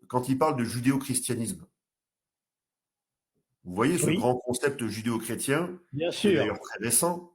quand il parle de judéo-christianisme. Vous voyez ce Oui, grand concept judéo-chrétien, bien qui est sûr. d'ailleurs très récent,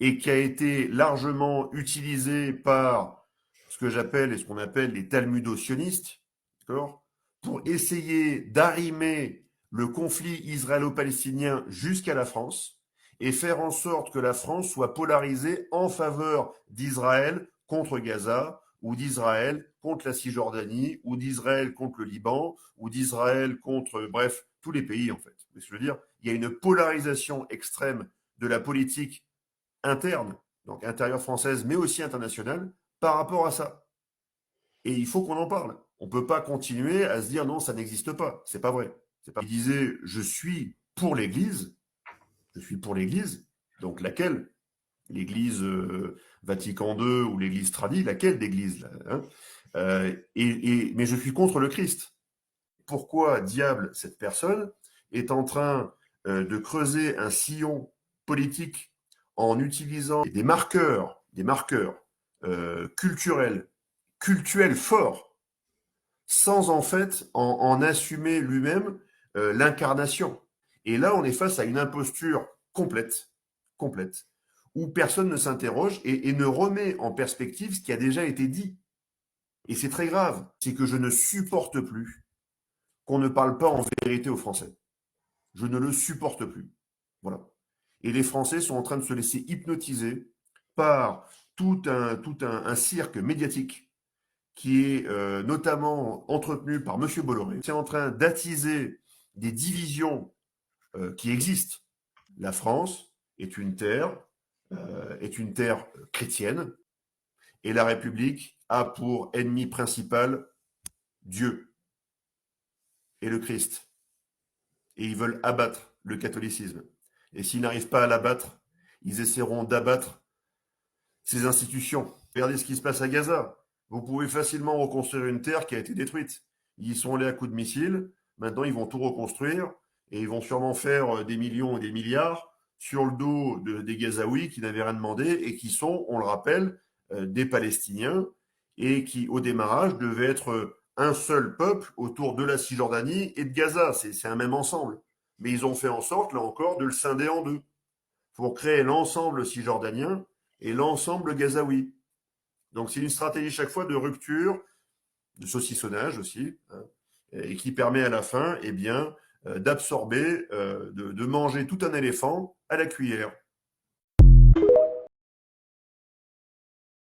et qui a été largement utilisé par ce que j'appelle et ce qu'on appelle les talmudo-sionistes, d'accord, pour essayer d'arrimer le conflit israélo-palestinien jusqu'à la France et faire en sorte que la France soit polarisée en faveur d'Israël contre Gaza, ou d'Israël contre la Cisjordanie, ou d'Israël contre le Liban, ou d'Israël contre, bref, tous les pays en fait. Je veux dire, il y a une polarisation extrême de la politique interne, donc intérieure française, mais aussi internationale, par rapport à ça. Et il faut qu'on en parle. On ne peut pas continuer à se dire non, ça n'existe pas. C'est pas vrai. C'est pas. Il disait je suis pour l'Église, je suis pour l'Église, donc laquelle? L'Église Vatican II ou l'Église tradie, laquelle d'Église là, hein mais je suis contre le Christ. Pourquoi diable cette personne est en train de creuser un sillon politique en utilisant des marqueurs culturels, cultuels forts, sans en fait en assumer lui-même l'incarnation. Et là, on est face à une imposture complète, complète, où personne ne s'interroge et ne remet en perspective ce qui a déjà été dit. Et c'est très grave, c'est que je ne supporte plus qu'on ne parle pas en vérité aux Français. Je ne le supporte plus. Voilà. Et les Français sont en train de se laisser hypnotiser par un cirque médiatique qui est notamment entretenu par M. Bolloré. C'est en train d'attiser des divisions qui existent. La France est une terre chrétienne, et la République a pour ennemi principal Dieu et le Christ. Et ils veulent abattre le catholicisme. Et s'ils n'arrivent pas à l'abattre, ils essaieront d'abattre ces institutions. Regardez ce qui se passe à Gaza. Vous pouvez facilement reconstruire une terre qui a été détruite. Ils y sont allés à coups de missiles. Maintenant, ils vont tout reconstruire et ils vont sûrement faire des millions et des milliards sur le dos des Gazaouis qui n'avaient rien demandé et qui sont, on le rappelle, des Palestiniens et qui, au démarrage, devaient être un seul peuple autour de la Cisjordanie et de Gaza. C'est un même ensemble. Mais ils ont fait en sorte, là encore, de le scinder en deux pour créer l'ensemble cisjordanien et l'ensemble gazaoui. Donc c'est une stratégie chaque fois de rupture, de saucissonnage aussi, hein, et qui permet à la fin, eh bien, d'absorber, de manger tout un éléphant à la cuillère.